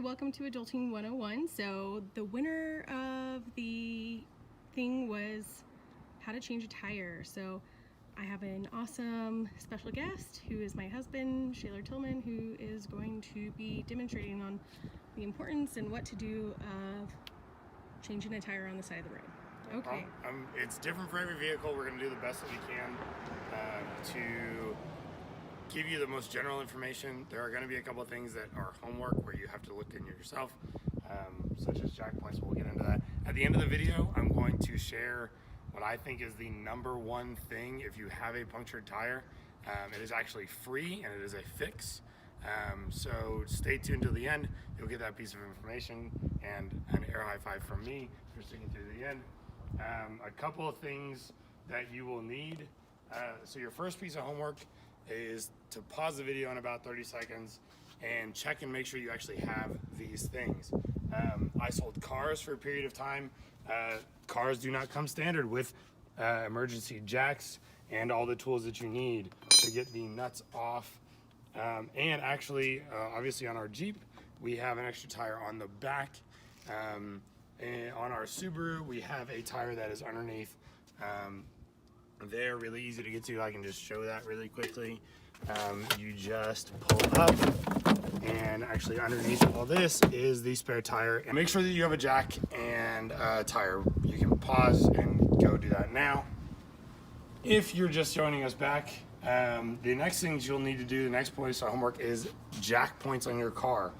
welcome to Adulting 101. So the winner of the thing was how to change a tire. So I have an awesome special guest who is my husband, Shaler Tillman, who is going to be demonstrating on the importance and what to do of changing a tire on the side of the road. Okay. It's different for every vehicle. We're going to do the best that we can to give you the most general information. There are going to be a couple of things that are homework where you have to look in yourself, such as jack points. We'll get into that. At the end of the video, I'm going to share what I think is the number one thing if you have a punctured tire. It is actually free and it is a fix. So stay tuned till the end. You'll get that piece of information and an air high five from me if you're sticking through the end. A couple of things that you will need. So your first piece of homework is to pause the video in about 30 seconds and check and make sure you actually have these things. I sold cars for a period of time. Cars do not come standard with emergency jacks and all the tools that you need to get the nuts off. And actually, obviously on our Jeep, we have an extra tire on the back. And on our Subaru, we have a tire that is underneath. They're really easy to get to. I can just show that really quickly. You just pull up, and actually underneath all this is the spare tire. And make sure that you have a jack and a tire. You can pause and go do that now. If you're just joining us back, the next things you'll need to do, the next point of homework is jack points on your car.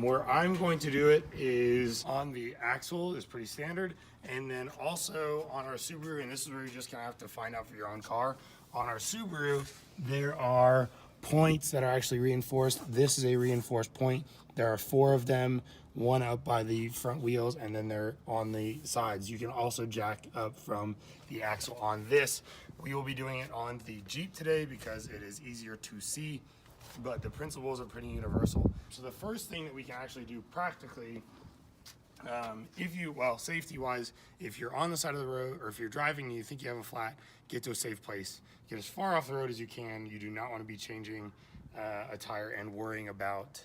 Where I'm going to do it is on the axle, is pretty standard, and then also on our Subaru, and this is where you're just gonna have to find out for your own car. On our Subaru, there are points that are actually reinforced. This is a reinforced point. There are 4 of them, one up by the front wheels, and then they're on the sides. You can also jack up from the axle on this. We will be doing it on the Jeep today because it is easier to see, but the principles are pretty universal. So the first thing that we can actually do practically, safety wise, if you're on the side of the road or if you're driving and you think you have a flat, get to a safe place. Get as far off the road as you can. You do not want to be changing a tire and worrying about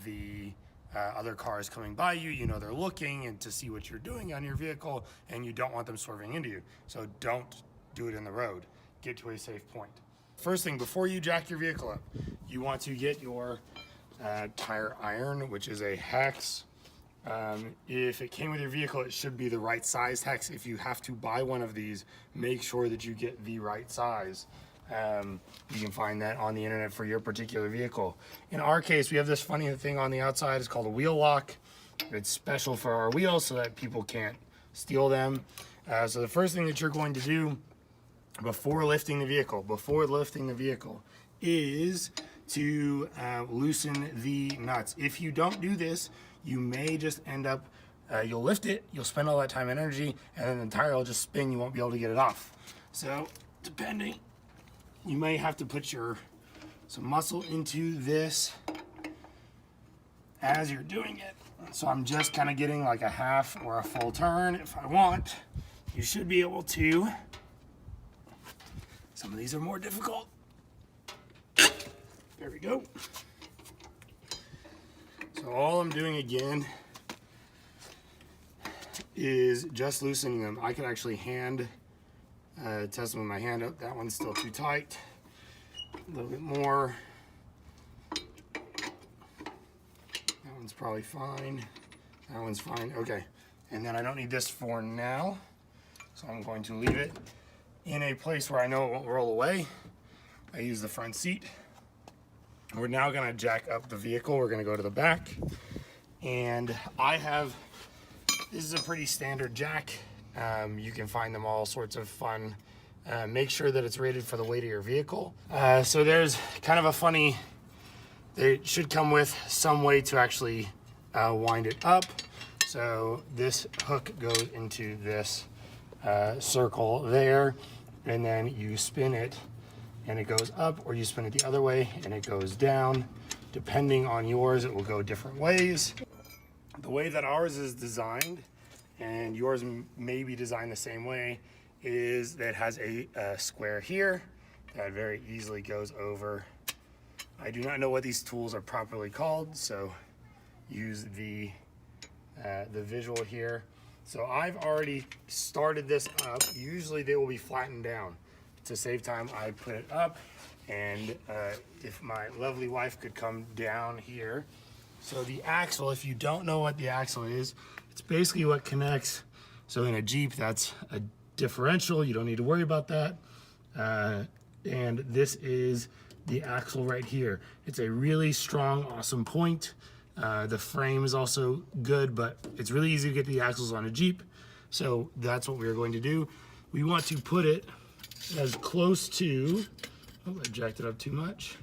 the other cars coming by you. You know they're looking and to see what you're doing on your vehicle, and you don't want them swerving into you. So don't do it in the road. Get to a safe point. First thing, before you jack your vehicle up, you want to get your tire iron, which is a hex. If it came with your vehicle, it should be the right size hex. If you have to buy one of these, make sure that you get the right size. You can find that on the internet for your particular vehicle. In our case, we have this funny thing on the outside. It's called a wheel lock. It's special for our wheels so that people can't steal them. So the first thing that you're going to do before lifting the vehicle is to loosen the nuts. If you don't do this, you may just end up, you'll lift it, you'll spend all that time and energy, and then the tire will just spin, you won't be able to get it off. So depending, you may have to put some muscle into this as you're doing it. So I'm just kind of getting like a half or a full turn if I want. You should be able to. Some of these are more difficult. There we go. So all I'm doing again is just loosening them. I can actually test them with my hand. That one's still too tight. A little bit more. That one's probably fine. That one's fine. Okay. And then I don't need this for now. So I'm going to leave it in a place where I know it won't roll away. I use the front seat. We're now gonna jack up the vehicle. We're gonna go to the back. And this is a pretty standard jack. You can find them all sorts of fun. Make sure that it's rated for the weight of your vehicle. So there's kind of a funny, it should come with some way to actually wind it up. So this hook goes into this circle there, and then you spin it and it goes up, or you spin it the other way and it goes down. Depending on yours, it will go different ways. The way that ours is designed, and yours may be designed the same way, is that it has a square here that very easily goes over I do not know what these tools are properly called, so use the visual here. So I've already started this up. Usually they will be flattened down. To save time, I put it up, and if my lovely wife could come down here. So the axle, if you don't know what the axle is, it's basically what connects. So in a Jeep, that's a differential. You don't need to worry about that. And this is the axle right here. It's a really strong, awesome point. The frame is also good, but it's really easy to get the axles on a Jeep. So that's what we're going to do. We want to put it as close to, oh, I jacked it up too much,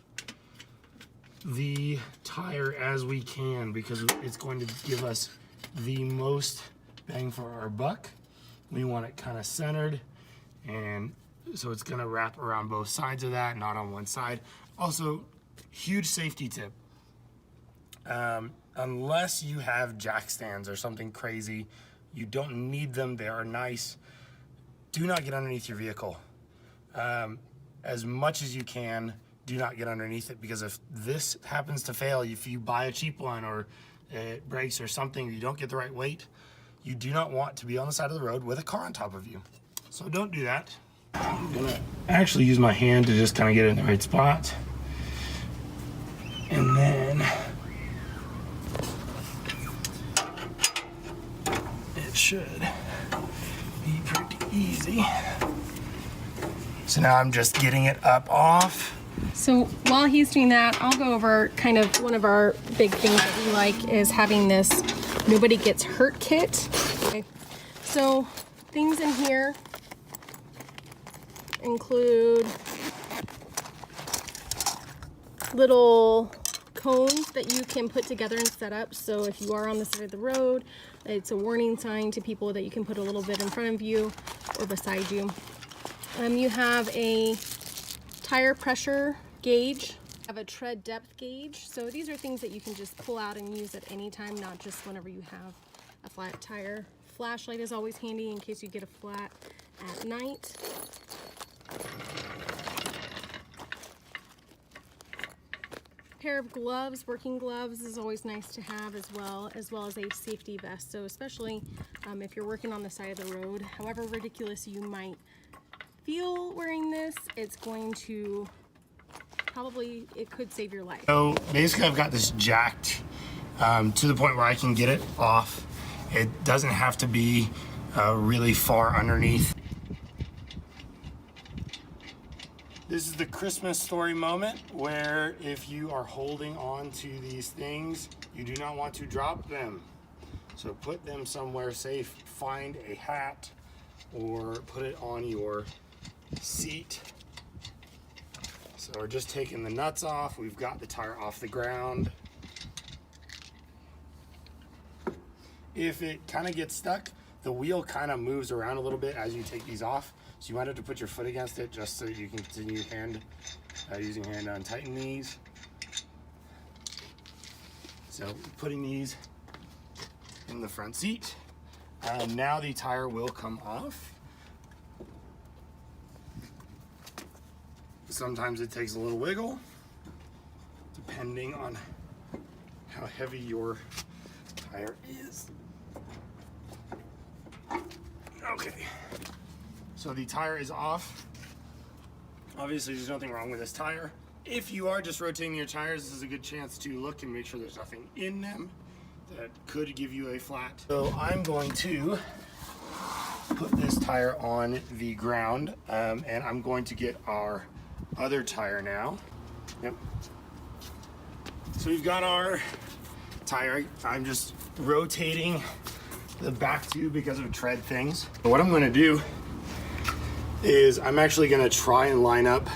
the tire as we can, because it's going to give us the most bang for our buck. We want it kind of centered, and so it's going to wrap around both sides of that, not on one side. Also, huge safety tip. Unless you have jack stands or something crazy, you don't need them. They are nice. Do not get underneath your vehicle. As much as you can, do not get underneath it, because if this happens to fail, if you buy a cheap one or it breaks or something, you don't get the right weight, you do not want to be on the side of the road with a car on top of you. So don't do that. I'm gonna actually use my hand to just kind of get it in the right spot. And then it should be pretty easy. So now I'm just getting it up off. So while he's doing that, I'll go over kind of one of our big things that we like is having this Nobody Gets Hurt kit. Okay. So things in here include little cones that you can put together and set up. So if you are on the side of the road, it's a warning sign to people that you can put a little bit in front of you or beside you. You have a tire pressure gauge, have a tread depth gauge. So these are things that you can just pull out and use at any time, not just whenever you have a flat tire. Flashlight is always handy in case you get a flat at night. Pair of gloves, working gloves, is always nice to have, as well as a safety vest. So especially if you're working on the side of the road, however ridiculous you might feel wearing this, it's going to probably, it could save your life. So basically I've got this jacked to the point where I can get it off. It doesn't have to be really far underneath. This is the Christmas story moment where if you are holding on to these things, you do not want to drop them. So put them somewhere safe. Find a hat or put it on your seat. So we're just taking the nuts off. We've got the tire off the ground. If it kind of gets stuck, the wheel kind of moves around a little bit as you take these off. So you might have to put your foot against it just so you can continue using your hand to untighten these. So putting these in the front seat. Now the tire will come off. Sometimes it takes a little wiggle, depending on how heavy your tire is. Okay, so the tire is off. Obviously, there's nothing wrong with this tire. If you are just rotating your tires, this is a good chance to look and make sure there's nothing in them that could give you a flat. So I'm going to put this tire on the ground, and I'm going to get our other tire now. Yep. So we've got our tire. I'm just rotating the back tube because of tread things. But what I'm going to do is I'm actually going to try and line up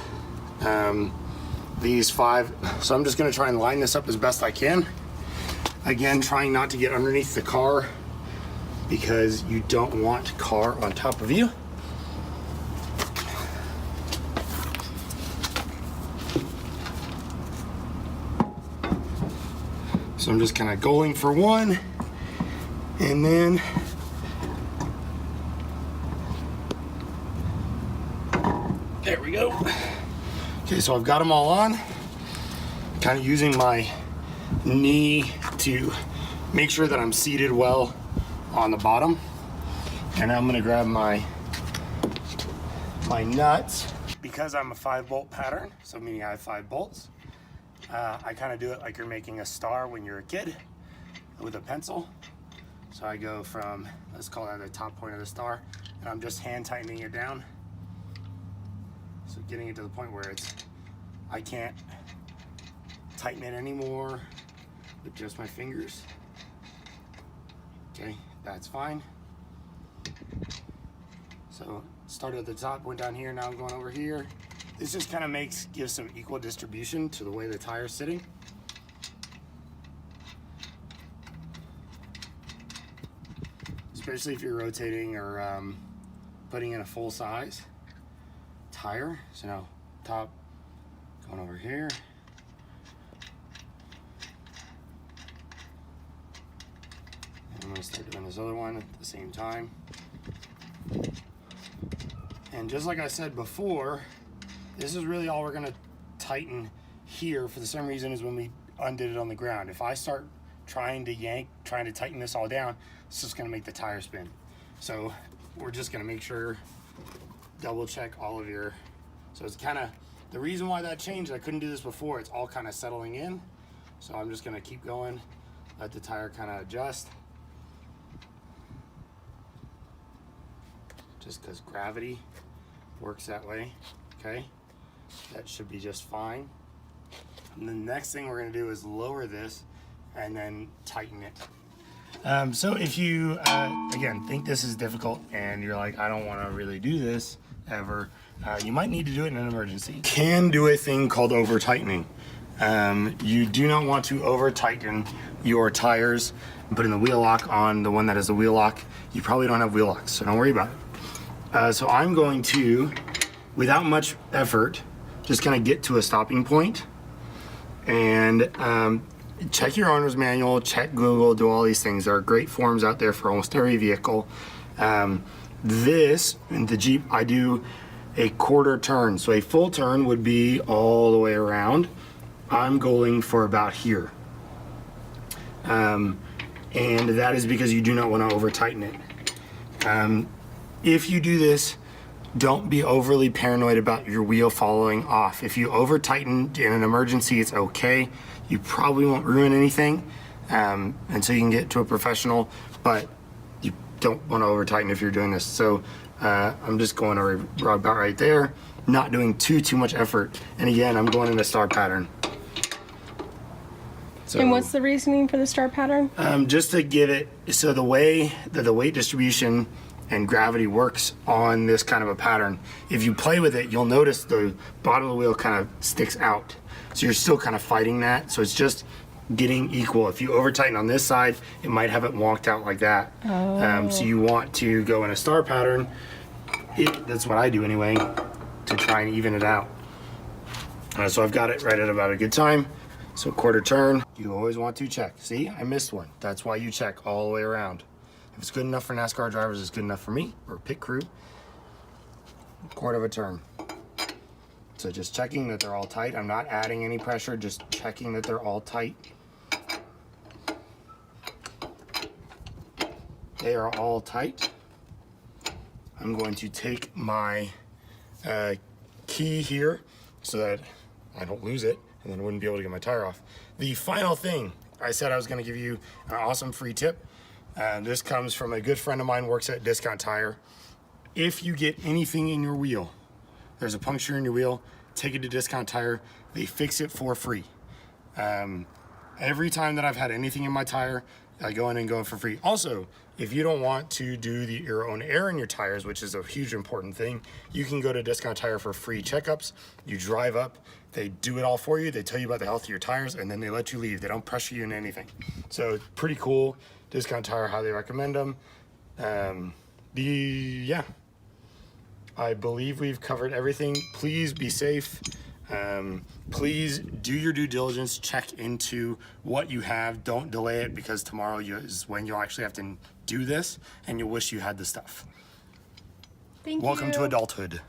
these 5. So I'm just going to try and line this up as best I can. Again, trying not to get underneath the car because you don't want car on top of you. So I'm just kind of going for one, and then there we go. Okay, so I've got them all on. kind of using my knee to make sure that I'm seated well on the bottom. And I'm gonna grab my nuts. Because I'm a 5-bolt pattern, so meaning I have 5 bolts, I kind of do it like you're making a star when you're a kid with a pencil. So I go from, let's call that the top point of the star, and I'm just hand tightening it down. So getting it to the point where I can't tighten it anymore with just my fingers. Okay, that's fine. So started at the top, went down here, now I'm going over here. This just kind of gives some equal distribution to the way the tire's sitting. Especially if you're rotating or putting in a full size tire. So now top, going over here. And I'm gonna start doing this other one at the same time. And just like I said before, this is really all we're gonna tighten here for the same reason as when we undid it on the ground. If I start trying to tighten this all down, it's just gonna make the tire spin. So we're just gonna make sure, double check all of your, so it's kind of, the reason why that changed, I couldn't do this before, it's all kind of settling in. So I'm just gonna keep going, let the tire kind of adjust. Just because gravity works that way, okay? That should be just fine. And the next thing we're gonna do is lower this and then tighten it. So if you, again, think this is difficult and you're like, I don't wanna really do this ever, you might need to do it in an emergency. Can do a thing called over tightening. You do not want to over tighten your tires. Putting the wheel lock on the one that has the wheel lock, you probably don't have wheel locks, so don't worry about it. So I'm going to, without much effort, just kind of get to a stopping point and check your owner's manual, check Google, do all these things. There are great forums out there for almost every vehicle. This, in the Jeep, I do a quarter turn. So a full turn would be all the way around. I'm going for about here. And that is because you do not want to over tighten it. If you do this, don't be overly paranoid about your wheel falling off. If you over tighten in an emergency, it's okay. You probably won't ruin anything until you can get to a professional, but you don't want to over tighten if you're doing this. So I'm just going about right there, not doing too much effort. And again, I'm going in a star pattern. So, and what's the reasoning for the star pattern? Just to give it, so the way that the weight distribution and gravity works on this kind of a pattern, if you play with it, you'll notice the bottom of the wheel kind of sticks out. So you're still kind of fighting that. So it's just getting equal. If you over tighten on this side, it might have it wonked out like that. So you want to go in a star pattern. That's what I do anyway, to try and even it out. So I've got it right at about a good time. So quarter turn, you always want to check. See, I missed one. That's why you check all the way around. If it's good enough for NASCAR drivers, it's good enough for me, or pit crew. Quarter of a turn. So just checking that they're all tight. I'm not adding any pressure, just checking that they're all tight. They are all tight. I'm going to take my key here so that I don't lose it, and then I wouldn't be able to get my tire off. The final thing, I said I was gonna give you an awesome free tip. This comes from a good friend of mine, works at Discount Tire. If you get anything in your wheel, there's a puncture in your wheel, take it to Discount Tire. They fix it for free. Every time that I've had anything in my tire, I go in and go for free. Also, if you don't want to do your own air in your tires, which is a huge important thing, you can go to Discount Tire for free checkups. You drive up, they do it all for you. They tell you about the health of your tires, and then they let you leave. They don't pressure you into anything. So it's pretty cool. Discount Tire, highly recommend them. Yeah, I believe we've covered everything. Please be safe. Please do your due diligence, check into what you have. Don't delay it, because tomorrow is when you'll actually have to do this and you'll wish you had the stuff. Thank you. Welcome to adulthood.